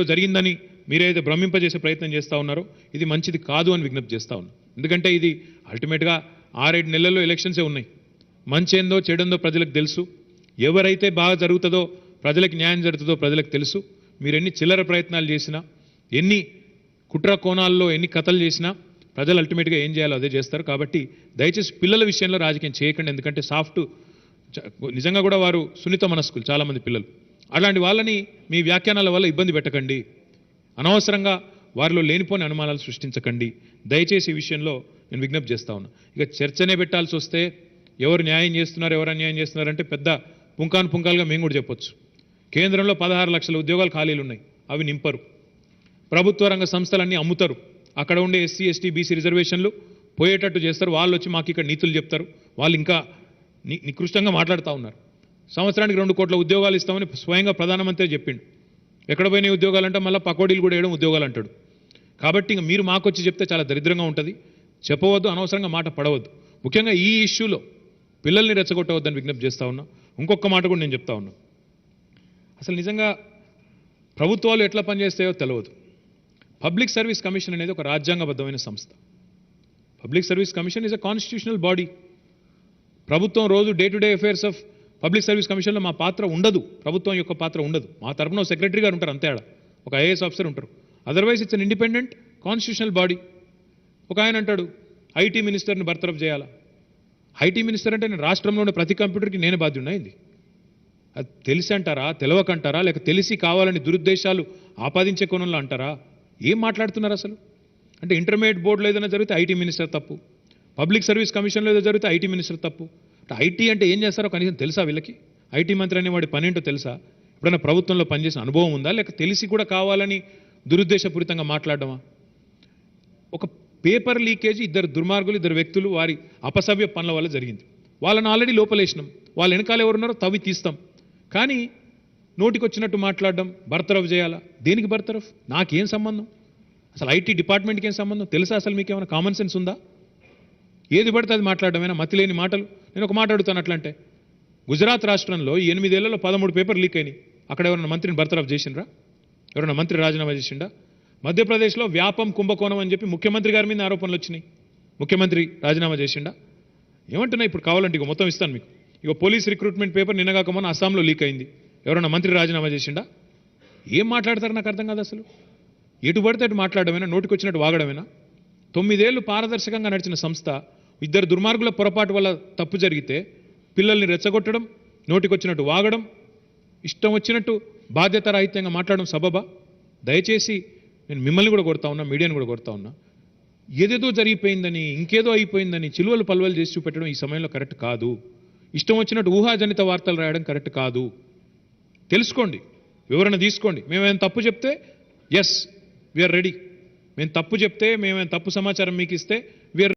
జరిగిందని మీరైతే భ్రమింపజేసే ప్రయత్నం చేస్తూ ఉన్నారో ఇది మంచిది కాదు అని విజ్ఞప్తి చేస్తూ ఉన్నాను. ఎందుకంటే ఇది అల్టిమేట్గా 6-7 నెలల్లో ఎలక్షన్సే ఉన్నాయి. మంచేందో చెడేందో ప్రజలకు తెలుసు. ఎవరైతే బాగా జరుగుతుందో ప్రజలకు న్యాయం జరుగుతుందో ప్రజలకు తెలుసు. మీరు ఎన్ని చిల్లర ప్రయత్నాలు చేసినా, ఎన్ని కుట్ర కోణాల్లో ఎన్ని కథలు చేసినా ప్రజలు అల్టిమేట్గా ఏం చేయాలో అదే చేస్తారు. కాబట్టి దయచేసి పిల్లల విషయంలో రాజకీయం చేయకండి. ఎందుకంటే నిజంగా కూడా వారు సున్నిత మనస్కులు చాలామంది పిల్లలు. అలాంటి వాళ్ళని మీ వ్యాఖ్యానాల వల్ల ఇబ్బంది పెట్టకండి. అనవసరంగా వారిలో లేనిపోని అనుమానాలు సృష్టించకండి. దయచేసి ఈ విషయంలో నేను విజ్ఞప్తి చేస్తా ఉన్నా. ఇక చర్చనే పెట్టాల్సి వస్తే ఎవరు న్యాయం చేస్తున్నారు, ఎవరు అన్యాయం చేస్తున్నారంటే పెద్ద పుంకాలుగా మేము కూడా చెప్పొచ్చు. కేంద్రంలో 16 లక్షల ఉద్యోగాలు ఖాళీలు ఉన్నాయి, అవి నింపరు. ప్రభుత్వ రంగ సంస్థలన్నీ అమ్ముతారు. అక్కడ ఉండే ఎస్సీ ఎస్టీ బీసీ రిజర్వేషన్లు పోయేటట్టు చేస్తారు. వాళ్ళు వచ్చి మాకు ఇక్కడ నీతులు చెప్తారు. వాళ్ళు ఇంకా నికృష్టంగా మాట్లాడుతూ ఉన్నారు. సంవత్సరానికి 2 కోట్ల ఉద్యోగాలు ఇస్తామని స్వయంగా ప్రధానమంత్రి చెప్పిండు. ఎక్కడ పోయిన ఉద్యోగాలు అంటే మళ్ళీ పకోడీలు కూడా వేయడం ఉద్యోగాలు అంటాడు. కాబట్టి ఇంక మీరు మాకు వచ్చి చెప్తే చాలా దరిద్రంగా ఉంటుంది. చెప్పవద్దు, అనవసరంగా మాట పడవద్దు. ముఖ్యంగా ఈ ఇష్యూలో పిల్లల్ని రెచ్చగొట్టవద్దని విజ్ఞప్తి చేస్తూ ఉన్నా. ఇంకొక మాట కూడా నేను చెప్తా ఉన్నా. అసలు నిజంగా ప్రభుత్వాలు ఎట్లా పనిచేస్తాయో తెలియదు. పబ్లిక్ సర్వీస్ కమిషన్ అనేది ఒక రాజ్యాంగబద్ధమైన సంస్థ. Public service commission is a constitutional body. ప్రభుత్వం రోజు day to day affairs of public service కమిషన్లో మా పాత్ర ఉండదు. ప్రభుత్వం యొక్క పాత్ర ఉండదు. మా తరఫున సెక్రటరీ గారు ఉంటారు, అంతే. ఒక ఐఏఎస్ ఆఫీసర్ ఉంటారు. Otherwise it's an independent constitutional body. ఒక ఆయన అంటాడు ఐటీ మినిస్టర్ని బర్తరఫ్ చేయాలా. ఐటీ మినిస్టర్ అంటే నేను రాష్ట్రంలోని ప్రతి కంప్యూటర్కి నేనే బాధ్యుడిని అయింది. అది తెలిసి అంటారా, తెలవకంటారా, లేక తెలిసి కావాలని దురుద్దేశాలు ఆపాదించే కోణంలో అంటారా? ఏం మాట్లాడుతున్నారు అసలు? అంటే ఇంటర్మీడియట్ బోర్డులో ఏదైనా జరిగితే ఐటీ మినిస్టర్ తప్పు, పబ్లిక్ సర్వీస్ కమిషన్లో ఏదో జరిగితే ఐటీ మినిస్టర్ తప్పు. ఐటీ అంటే ఏం చేస్తారో కనీసం తెలుసా వీళ్ళకి? ఐటీ మంత్రి అనేవాడి పని ఏంటో తెలుసా? ఎప్పుడైనా ప్రభుత్వంలో పనిచేసిన అనుభవం ఉందా, లేక తెలిసి కూడా కావాలని దురుద్దేశపూరితంగా మాట్లాడడమా? ఒక పేపర్ లీకేజీ ఇద్దరు దుర్మార్గులు, ఇద్దరు వ్యక్తులు వారి అపసవ్య పనుల వల్ల జరిగింది. వాళ్ళని ఆల్రెడీ లోపలేసినాం. వాళ్ళ వెనకాల ఎవరున్నారో తవ్వి తీస్తాం. కానీ నోటికి వచ్చినట్టు మాట్లాడడం, బర్తరఫ్ చేయాలా? దేనికి బర్తరఫ్? నాకేం సంబంధం? అసలు ఐటీ డిపార్ట్మెంట్కి ఏం సంబంధం? తెలుసా అసలు మీకు ఏమైనా కామన్ సెన్స్ ఉందా? ఏది పడితే అది మాట్లాడడమేనా? మతి లేని మాటలు. నేను ఒక మాట అడుగుతాను. అట్లంటే గుజరాత్ రాష్ట్రంలో 8 ఏళ్లలో 13 పేపర్ లీక్ అయినాయి. అక్కడ ఎవరైనా మంత్రిని బర్తరఫ్ చేసిండ్రా? ఎవరైనా మంత్రి రాజీనామా చేసిండా? మధ్యప్రదేశ్లో వ్యాపం కుంభకోణం అని చెప్పి ముఖ్యమంత్రి గారి మీద ఆరోపణలు వచ్చినాయి. ముఖ్యమంత్రి రాజీనామా చేసిండా? ఏమంటున్నా ఇప్పుడు కావాలంటే ఇక మొత్తం ఇస్తాను మీకు. ఇక పోలీస్ రిక్రూట్మెంట్ పేపర్ నిన్నగాక మొన్న అస్సాంలో లీక్ అయింది. ఎవరైనా మంత్రి రాజీనామా చేసిండా? ఏం మాట్లాడతారు నాకు అర్థం కాదు అసలు. ఎటు పడితే అటు మాట్లాడమేనా? నోటికి వచ్చినట్టు వాగడమేనా? 9 ఏళ్లు పారదర్శకంగా నడిచిన సంస్థ ఇద్దరు దుర్మార్గుల పొరపాటు వల్ల తప్పు జరిగితే పిల్లల్ని రెచ్చగొట్టడం, నోటికొచ్చినట్టు వాగడం, ఇష్టం వచ్చినట్టు బాధ్యత రాహిత్యంగా మాట్లాడడం సబబా? దయచేసి నేను మిమ్మల్ని కూడా కొడతా ఉన్నా, మీడియాని కూడా కొడతా ఉన్నా. ఏదేదో జరిగిపోయిందని, ఇంకేదో అయిపోయిందని చిలువలు పలువలు చేసి చూపెట్టడం ఈ సమయంలో కరెక్ట్ కాదు. ఇష్టం వచ్చినట్టు ఊహాజనిత వార్తలు రాయడం కరెక్ట్ కాదు. తెలుసుకోండి, వివరణ తీసుకోండి. మేమేమైనా తప్పు చెప్తే ఎస్ వీఆర్ రెడీ. మేము తప్పు చెప్తే, మేమేమైనా తప్పు సమాచారం మీకు ఇస్తే వీఆర్